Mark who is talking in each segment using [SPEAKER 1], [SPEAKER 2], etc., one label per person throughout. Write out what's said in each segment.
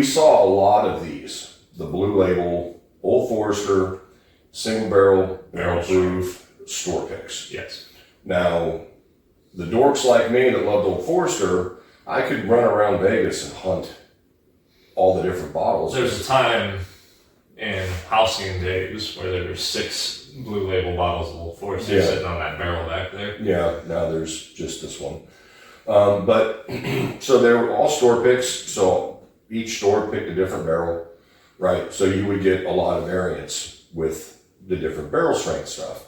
[SPEAKER 1] we saw a lot of these. The Blue Label, Old Forester, single barrel proof, store picks.
[SPEAKER 2] Yes.
[SPEAKER 1] Now, the dorks like me that loved Old Forester, I could run around Vegas and hunt all the different bottles.
[SPEAKER 2] There's a time in halcyon days where there were 6 Blue Label bottles of Old Forester sitting on that barrel back there.
[SPEAKER 1] Yeah, now there's just this one. But so they were all store picks. So each store picked a different barrel, right? So you would get a lot of variance with the different barrel strength stuff.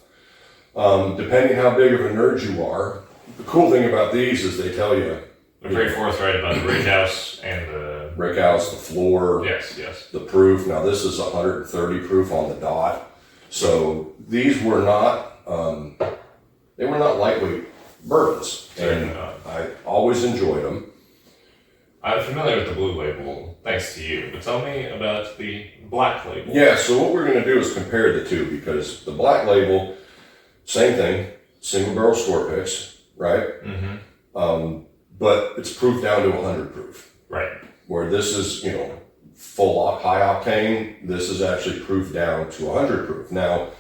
[SPEAKER 1] Depending how big of a nerd you are, the cool thing about these is they tell you.
[SPEAKER 2] They're very forthright about the brick house and the...
[SPEAKER 1] Brick house, the floor.
[SPEAKER 2] Yes.
[SPEAKER 1] The proof. Now this is 130 proof on the dot. So these were not, they were not lightweight bourbons. And I always enjoyed them.
[SPEAKER 2] I'm familiar with the Blue Label, thanks to you, but tell me about the Black Label.
[SPEAKER 1] Yeah, so what we're going to do is compare the two, because the Black Label, same thing, single barrel store picks, right?
[SPEAKER 2] Mm-hmm.
[SPEAKER 1] But it's proof down to 100 proof.
[SPEAKER 2] Right.
[SPEAKER 1] Where this is, full high octane, this is actually proof down to 100 proof. Now,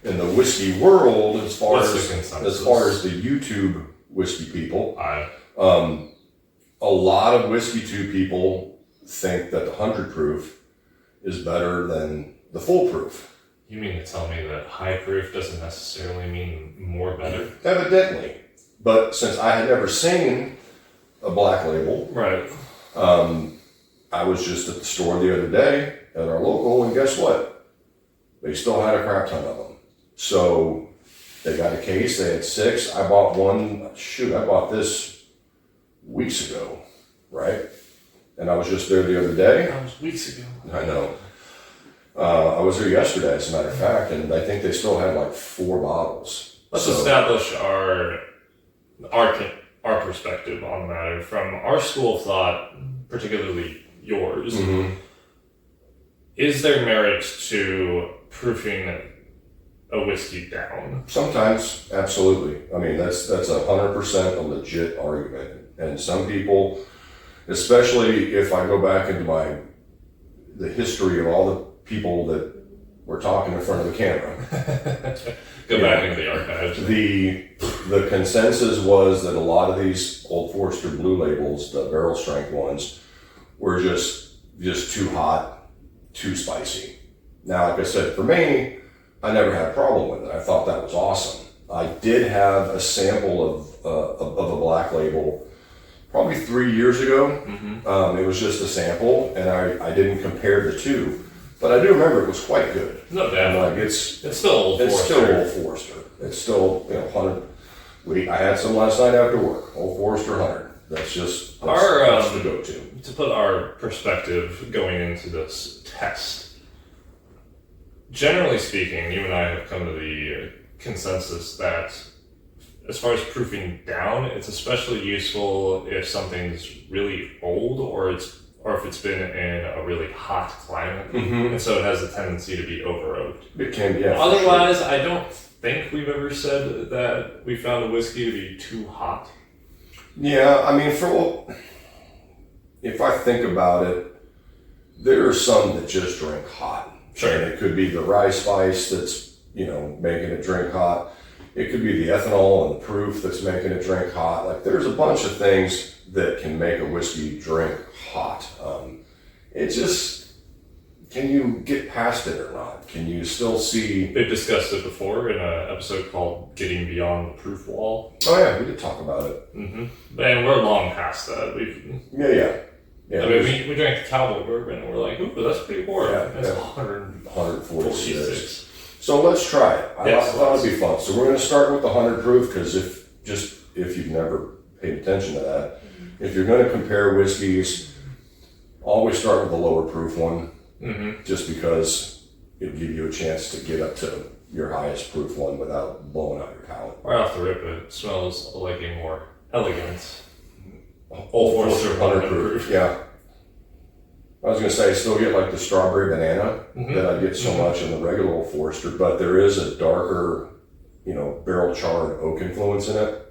[SPEAKER 1] in the whiskey world, as far as the YouTube whiskey people, a lot of whiskey 2 people think that the 100 proof is better than the full proof.
[SPEAKER 2] You mean to tell me that high proof doesn't necessarily mean more better?
[SPEAKER 1] Evidently. But since I had never seen a Black Label,
[SPEAKER 2] right.
[SPEAKER 1] I was just at the store the other day at our local, and guess what? They still had a crap ton of them. So they got a case, they had 6. I bought one, I bought this weeks ago, right? And I was just there the other day.
[SPEAKER 2] That was weeks ago.
[SPEAKER 1] I know. I was there yesterday, as a matter of fact, and I think they still had like 4 bottles.
[SPEAKER 2] Let's establish our perspective on the matter from our school of thought, particularly yours.
[SPEAKER 1] Mm-hmm.
[SPEAKER 2] Is there merit to proofing a whiskey down?
[SPEAKER 1] Sometimes, absolutely. I mean, that's 100% a legit argument. And some people, especially if I go back into the history of all the people that were talking in front of the camera.
[SPEAKER 2] Go back into the archives.
[SPEAKER 1] The consensus was that a lot of these Old Forester Blue Labels, the barrel strength ones, were just too hot, too spicy. Now, like I said, for me, I never had a problem with it. I thought that was awesome. I did have a sample of a Black Label probably 3 years ago. Mm-hmm. It was just a sample, and I didn't compare the two. But I do remember it was quite good.
[SPEAKER 2] No doubt.
[SPEAKER 1] Like it's
[SPEAKER 2] still Old Forester.
[SPEAKER 1] It's still Old Forester. It's still 100. I had some last night after work. Old Forester 100. That's the go-to.
[SPEAKER 2] To put our perspective going into this test, generally speaking, you and I have come to the consensus that as far as proofing down, it's especially useful if something's really old or if it's been in a really hot climate,
[SPEAKER 1] mm-hmm.
[SPEAKER 2] and so it has a tendency to be over-oaked.
[SPEAKER 1] It can, yeah.
[SPEAKER 2] Otherwise, sure. I don't think we've ever said that we found a whiskey to be too hot.
[SPEAKER 1] Yeah, I mean, if I think about it, there are some that just drink hot.
[SPEAKER 2] Sure.
[SPEAKER 1] And it could be the rye spice that's, making it drink hot. It could be the ethanol and the proof that's making it drink hot. Like, there's a bunch of things that can make a whiskey drink hot. It just, can you get past it or not? Can you still see...
[SPEAKER 2] They've discussed it before in an episode called Getting Beyond the Proof Wall.
[SPEAKER 1] Oh yeah, we did talk about it.
[SPEAKER 2] Mm-hmm. And we're long past that.
[SPEAKER 1] Yeah,
[SPEAKER 2] I mean, we drank the Cowboy Bourbon and we're like, ooh, that's pretty boring.
[SPEAKER 1] Yeah,
[SPEAKER 2] that's 146.
[SPEAKER 1] So let's try it. I thought it'd be fun. So we're going to start with the 100 proof, because if you've never paid attention to that, if you're going to compare whiskeys, always start with the lower proof one, just because it'll give you a chance to get up to your highest proof one without blowing out your palate.
[SPEAKER 2] Right off the rip, it smells like a more elegant Old Forester
[SPEAKER 1] 100 proof. Yeah. I was going to say, I still get like the strawberry banana that I get so much in the regular Old Forester, but there is a darker, barrel charred oak influence in it.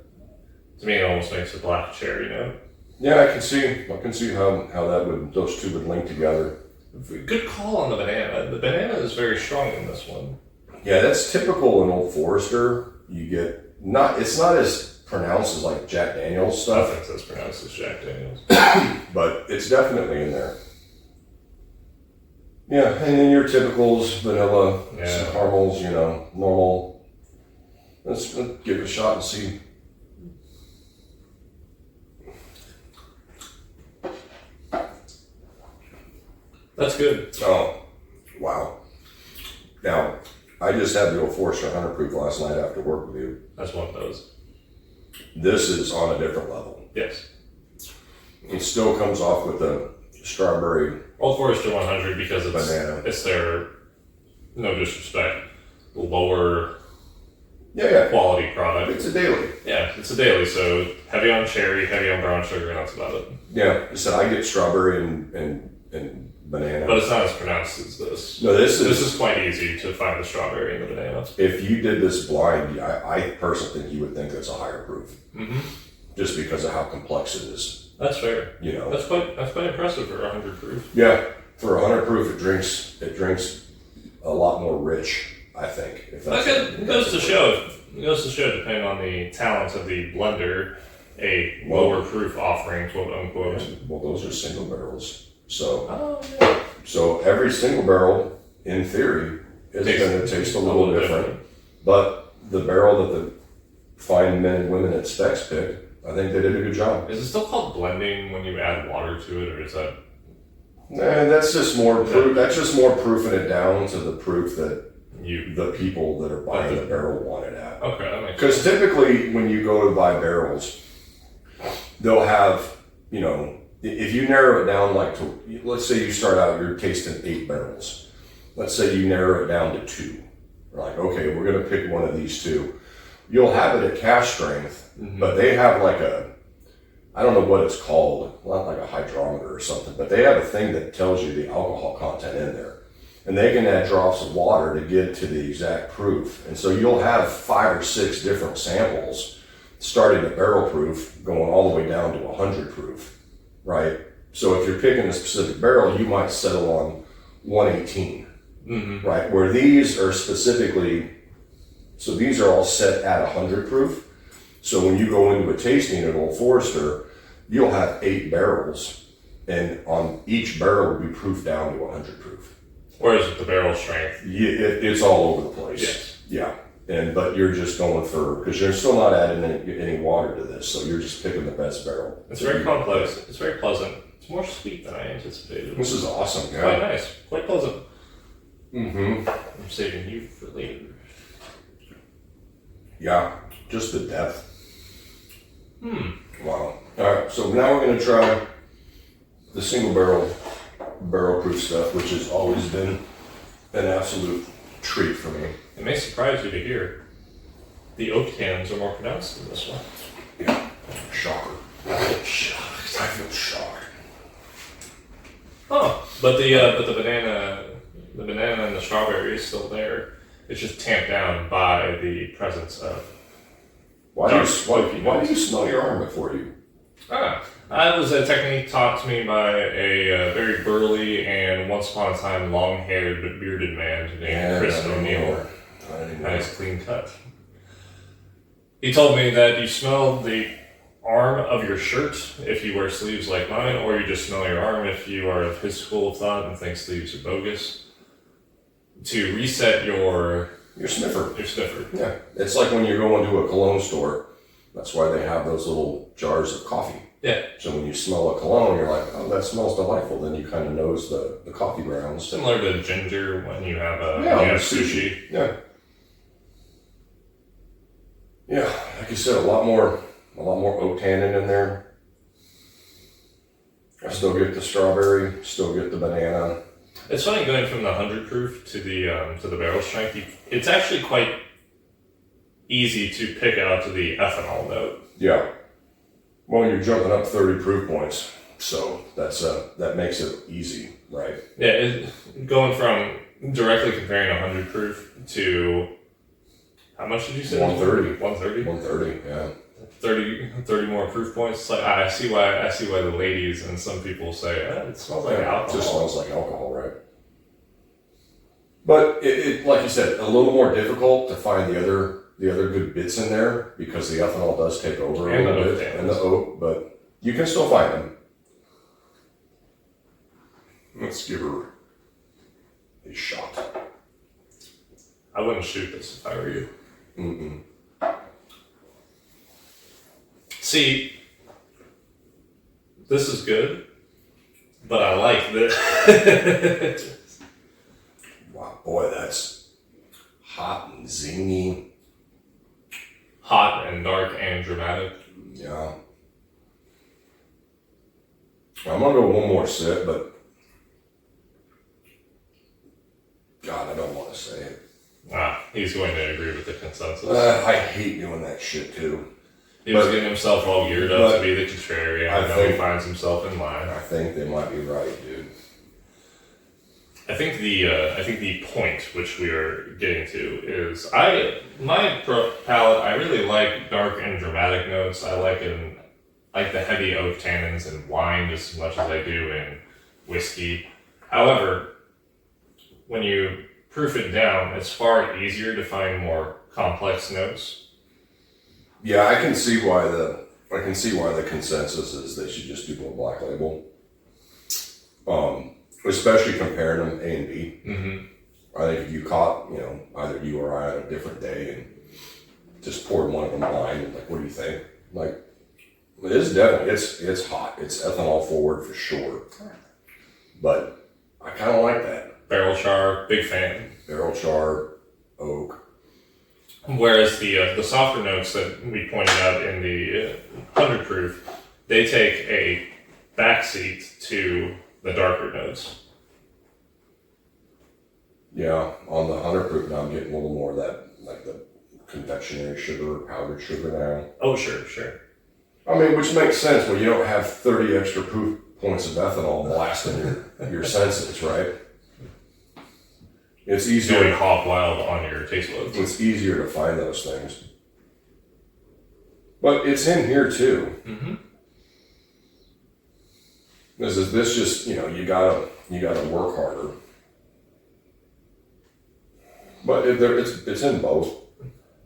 [SPEAKER 2] To me, it almost makes a black cherry note.
[SPEAKER 1] Yeah, I can see how those two would link together.
[SPEAKER 2] Good call on the banana. The banana is very strong in this one.
[SPEAKER 1] Yeah, that's typical in Old Forester. You get it's not as pronounced as like Jack Daniel's stuff.
[SPEAKER 2] I think that's pronounced as Jack Daniels.
[SPEAKER 1] But it's definitely in there. Yeah, and then your typicals, vanilla, some caramels, normal. Let's give it a shot and see.
[SPEAKER 2] That's good.
[SPEAKER 1] Oh, wow. Now, I just had the Old Forester 100 proof last night after work with you.
[SPEAKER 2] That's one of those.
[SPEAKER 1] This is on a different level.
[SPEAKER 2] Yes.
[SPEAKER 1] It still comes off with the strawberry.
[SPEAKER 2] Old Forester 100 because it's their, no disrespect, lower quality product.
[SPEAKER 1] It's a daily.
[SPEAKER 2] Yeah, it's a daily, so heavy on cherry, heavy on brown sugar, and that's about it.
[SPEAKER 1] Yeah, so I get strawberry and banana.
[SPEAKER 2] But it's not as pronounced as this.
[SPEAKER 1] No, this
[SPEAKER 2] is quite easy to find the strawberry and the banana.
[SPEAKER 1] If you did this blind, I personally think you would think that's a higher proof.
[SPEAKER 2] Mm-hmm.
[SPEAKER 1] Just because of how complex it is.
[SPEAKER 2] That's fair. That's quite impressive for 100 proof.
[SPEAKER 1] Yeah, for 100 proof, it drinks a lot more rich. I think. If that's
[SPEAKER 2] it goes to show. It goes to show, depending on the talent of the blender, a lower proof offering, quote unquote.
[SPEAKER 1] Yeah, well, those are single barrels. So, so every single barrel, in theory, is going to taste a little different. But the barrel that the fine men and women at Specs picked, I think they did a good job.
[SPEAKER 2] Is it still called blending when you add water to it, or is that?
[SPEAKER 1] Nah, that's just more proof. That's just more proofing it down to the proof that the people that are buying the barrel want it at.
[SPEAKER 2] Okay, that makes sense.
[SPEAKER 1] Because typically, when you go to buy barrels, they'll have, if you narrow it down let's say you start out, you're tasting 8 barrels. Let's say you narrow it down to 2. You're like, okay, we're going to pick one of these 2. You'll have it at cash strength, but they have I don't know what it's called, not like a hydrometer or something, but they have a thing that tells you the alcohol content in there. And they can add drops of water to get to the exact proof. And so you'll have 5 or 6 different samples starting at barrel proof, going all the way down to 100 proof, right? So if you're picking a specific barrel, you might settle on 118, right? Where these are specifically, so these are all set at 100 proof. So when you go into a tasting at Old Forester, you'll have 8 barrels, and on each barrel will be proofed down to 100 proof.
[SPEAKER 2] Whereas with the barrel strength,
[SPEAKER 1] it's all over the place.
[SPEAKER 2] Yes.
[SPEAKER 1] Yeah. But you're just going because you're still not adding any water to this, so you're just picking the best barrel.
[SPEAKER 2] It's very complex. It's very pleasant. It's more sweet than I anticipated.
[SPEAKER 1] This is awesome. Yeah.
[SPEAKER 2] Quite nice. Quite pleasant.
[SPEAKER 1] Mm-hmm.
[SPEAKER 2] I'm saving you for later.
[SPEAKER 1] Yeah. Just the depth. Wow. All right. So now we're going to try the single barrel proof stuff, which has always been an absolute treat for me.
[SPEAKER 2] It may surprise you to hear the oak tannins are more pronounced than this one.
[SPEAKER 1] Yeah. Shocker.
[SPEAKER 2] I feel shocked.
[SPEAKER 1] I feel shocked.
[SPEAKER 2] Oh, but the banana and the strawberry is still there. It's just tamped down by the presence of.
[SPEAKER 1] Why do you smell your arm before you?
[SPEAKER 2] That was a technique taught to me by a very burly and once upon a time long-haired but bearded man named Chris O'Neill. Nice clean cut. He told me that you smell the arm of your shirt if you wear sleeves like mine, or you just smell your arm if you are of his school of thought and think sleeves are bogus. To reset your
[SPEAKER 1] sniffer.
[SPEAKER 2] Your sniffer.
[SPEAKER 1] Yeah. It's like when you go into a cologne store. That's why they have those little jars of coffee.
[SPEAKER 2] Yeah.
[SPEAKER 1] So when you smell a cologne, you're like, oh, that smells delightful. Then you kind of nose the coffee grounds.
[SPEAKER 2] Similar to ginger when you have sushi.
[SPEAKER 1] Yeah. Yeah, like you said, a lot more oak tannin in there. I still get the strawberry, still get the banana.
[SPEAKER 2] It's funny going from the 100 proof to the barrel strength. It's actually quite easy to pick out to the ethanol note.
[SPEAKER 1] Yeah. Well, you're jumping up 30 proof points, so that makes it easy, right?
[SPEAKER 2] Yeah, going from directly comparing 100 proof to how much did you say?
[SPEAKER 1] 130.
[SPEAKER 2] 130?
[SPEAKER 1] 130, yeah.
[SPEAKER 2] 30 more proof points. It's like I see why the ladies and some people say it smells like alcohol.
[SPEAKER 1] It just smells like alcohol, right? But it like you said, a little more difficult to find the other good bits in there because the ethanol does take over a little bit and the oak, but you can still find them. Let's give her a shot.
[SPEAKER 2] I wouldn't shoot this if I were you.
[SPEAKER 1] Mm-mm.
[SPEAKER 2] See, this is good, but I like this.
[SPEAKER 1] Wow, boy, that's hot and zingy.
[SPEAKER 2] Hot and dark and dramatic.
[SPEAKER 1] Yeah. I'm gonna go one more sip, but God, I don't want to say it.
[SPEAKER 2] He's going to agree with the consensus.
[SPEAKER 1] I hate doing that shit too.
[SPEAKER 2] He was getting himself all geared up to be the contrarian, and now he finds himself in line.
[SPEAKER 1] I think they might be right, dude.
[SPEAKER 2] I think the point which we are getting to is my palate. I really like dark and dramatic notes. I like the heavy oak tannins in wine just as much as I do in whiskey. However, when you proof it down, it's far easier to find more complex notes.
[SPEAKER 1] Yeah, I can see why the consensus is they should just do a black label. Especially comparing them A and B. Mm-hmm. I think if you caught, either you or I on a different day and just poured one of them blind and like, what do you think? Like, it is definitely, it's hot. It's ethanol forward for sure. But I kind of like that.
[SPEAKER 2] Barrel char, big fan.
[SPEAKER 1] Barrel char, oak.
[SPEAKER 2] Whereas the softer notes that we pointed out in the 100 proof, they take a backseat to the darker notes.
[SPEAKER 1] Yeah, on the 100 proof now I'm getting a little more of that, like the confectionery sugar, powdered sugar now.
[SPEAKER 2] Oh, sure.
[SPEAKER 1] I mean, which makes sense when you don't have 30 extra proof points of ethanol blasting your senses, right? It's easier.
[SPEAKER 2] Going hog wild on your taste buds.
[SPEAKER 1] It's easier to find those things. But it's in here too. Mm-hmm. This just, you gotta work harder. But it's in both.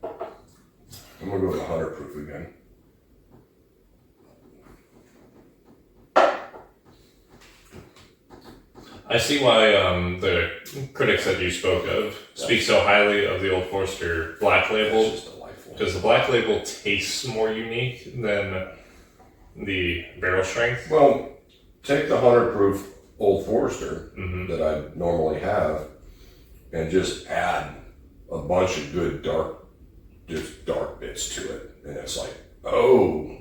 [SPEAKER 1] I'm gonna go with 100 proof again.
[SPEAKER 2] I see why the critics that you spoke of speak so highly of the Old Forester Black Label.
[SPEAKER 1] It's just delightful.
[SPEAKER 2] Because the Black Label tastes more unique than the barrel strength.
[SPEAKER 1] Well, take the 100 proof Old Forester that I normally have and just add a bunch of good dark bits to it. And it's like, oh,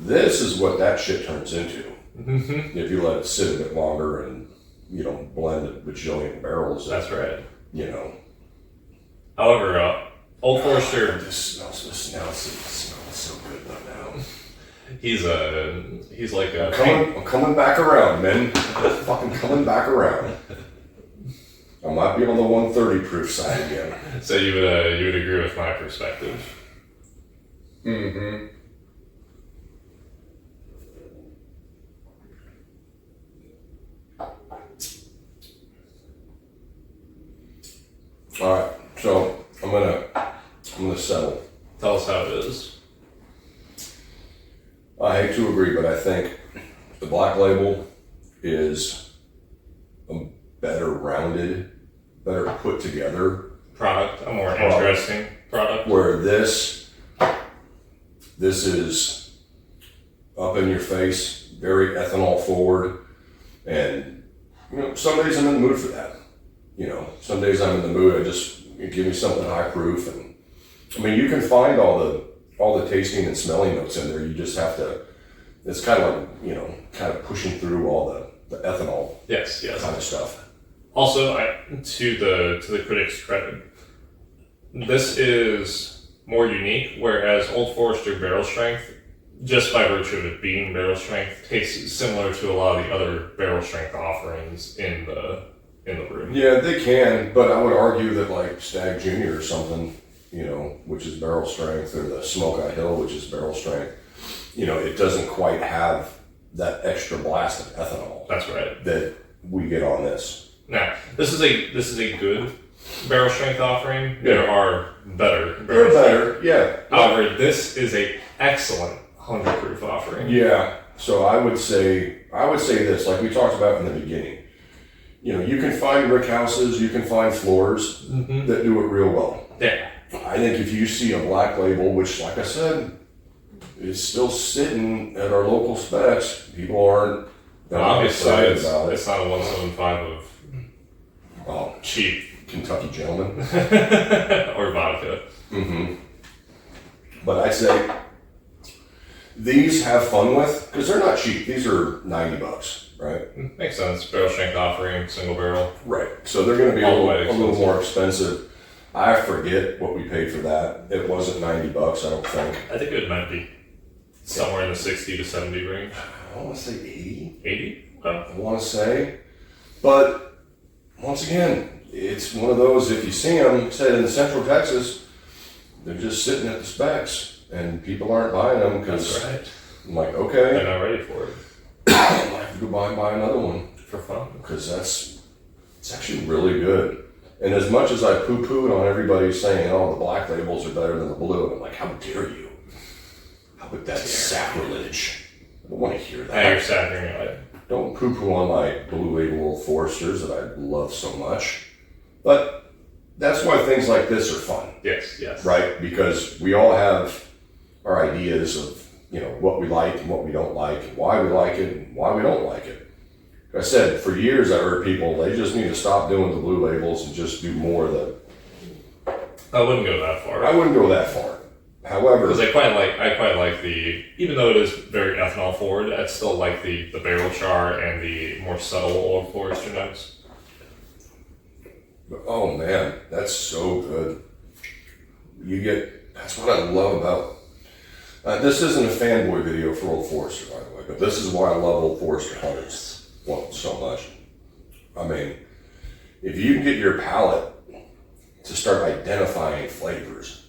[SPEAKER 1] this is what that shit turns into. Mm-hmm. If you let it sit a bit longer and you don't blend a bajillion barrels.
[SPEAKER 2] That's right.
[SPEAKER 1] However,
[SPEAKER 2] Old Forester.
[SPEAKER 1] This smells so good right now.
[SPEAKER 2] He's like a.
[SPEAKER 1] I'm coming back around, man. Fucking coming back around. I might be on the 130 proof side again.
[SPEAKER 2] So you would agree with my perspective.
[SPEAKER 1] Mm-hmm. All right, so I'm gonna settle.
[SPEAKER 2] Tell us how it is.
[SPEAKER 1] I hate to agree, but I think the Black Label is a better rounded, better put together
[SPEAKER 2] product, a more interesting product.
[SPEAKER 1] Where this is up in your face, very ethanol forward, and some days I'm in the mood for that. Some days I'm in the mood. I just give me something high proof, and I mean you can find all the tasting and smelling notes in there. You just have to. It's kind of like kind of pushing through all the ethanol.
[SPEAKER 2] Yes.
[SPEAKER 1] Kind of stuff.
[SPEAKER 2] Also, to the critics' credit, this is more unique. Whereas Old Forester barrel strength, just by virtue of it being barrel strength, tastes similar to a lot of the other barrel strength offerings in the room.
[SPEAKER 1] Yeah, they can, but I would argue that like Stag Junior or something you know, which is barrel strength, or the Smoke Eye Hill, which is barrel strength, you know, it doesn't quite have that extra blast of ethanol
[SPEAKER 2] That's right.
[SPEAKER 1] that we get on this.
[SPEAKER 2] Now, this is a good barrel strength offering.
[SPEAKER 1] Yeah.
[SPEAKER 2] There are better
[SPEAKER 1] They're
[SPEAKER 2] barrel strength.
[SPEAKER 1] better, yeah.
[SPEAKER 2] However, this is a excellent 100 proof offering.
[SPEAKER 1] Yeah. So I would say this, like we talked about in the beginning. You know, you can find rick houses, you can find floors that do it real well.
[SPEAKER 2] Yeah.
[SPEAKER 1] I think if you see a black label, which, like I said, is still sitting at our local specs, people aren't
[SPEAKER 2] Obviously,
[SPEAKER 1] excited about it.
[SPEAKER 2] it's not a 175 of
[SPEAKER 1] Oh,
[SPEAKER 2] cheap
[SPEAKER 1] Kentucky gentleman.
[SPEAKER 2] or vodka.
[SPEAKER 1] But I'd say these have fun with, because they're not cheap. These are $90, right?
[SPEAKER 2] Makes sense. Barrel strength offering, single barrel.
[SPEAKER 1] Right. So they're going to be
[SPEAKER 2] All the way
[SPEAKER 1] a little
[SPEAKER 2] expensive.
[SPEAKER 1] more expensive. I forget what we paid for that. It wasn't $90, I don't think.
[SPEAKER 2] I think it might be somewhere in the 60 to 70 range.
[SPEAKER 1] I want to say 80.
[SPEAKER 2] 80? Well,
[SPEAKER 1] I want to say. But once again, it's one of those, if you see them, say in Central Texas, they're just sitting at the specs and people aren't buying them because
[SPEAKER 2] that's right.
[SPEAKER 1] I'm like,
[SPEAKER 2] They're
[SPEAKER 1] okay,
[SPEAKER 2] not ready for it.
[SPEAKER 1] I might have to go buy and buy another one
[SPEAKER 2] For fun.
[SPEAKER 1] because it's actually really good. And as much as I poo-pooed on everybody saying, oh, the black labels are better than the blue, I'm like, how dare you? How would that sacrilege? I don't want to hear that.
[SPEAKER 2] Now you're saccharing it.
[SPEAKER 1] Don't poo-poo on my blue label Old Foresters that I love so much. But that's why things like this are fun,
[SPEAKER 2] Yes, yes.
[SPEAKER 1] right? Because we all have our ideas of, you know, what we like and what we don't like, and why we like it and why we don't like it. Like I said, for years I heard people, they just need to stop doing the blue labels and just do more of the...
[SPEAKER 2] I wouldn't go that far.
[SPEAKER 1] I wouldn't go that far. However...
[SPEAKER 2] Because I quite like the, even though it is very ethanol forward, I still like the barrel char and the more subtle Old Forester notes.
[SPEAKER 1] Oh man, that's so good. That's what I love about, this isn't a fanboy video for Old Forester, by the way, but this is why I love Old Forester hunters so much. I mean, if you can get your palate to start identifying flavors,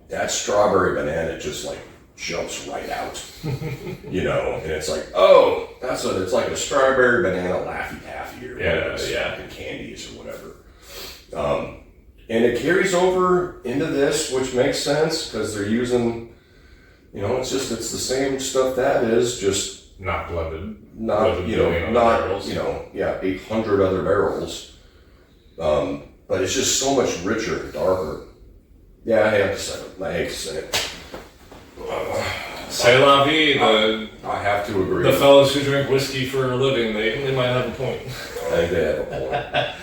[SPEAKER 1] that strawberry banana just like jumps right out, you know, and it's like, oh, it's like a strawberry banana Laffy Taffy or fucking candies or whatever. And it carries over into this, which makes sense because they're using, you know, it's the same stuff that is, just
[SPEAKER 2] Not blended.
[SPEAKER 1] not,
[SPEAKER 2] with a
[SPEAKER 1] you
[SPEAKER 2] billion
[SPEAKER 1] know,
[SPEAKER 2] other
[SPEAKER 1] not,
[SPEAKER 2] barrels.
[SPEAKER 1] you know, 800 other barrels. But it's just so much richer and darker. Yeah, I hate to say it.
[SPEAKER 2] C'est la vie.
[SPEAKER 1] I have to agree.
[SPEAKER 2] The fellows who drink whiskey for a living, they might have a point.
[SPEAKER 1] I think they have a point.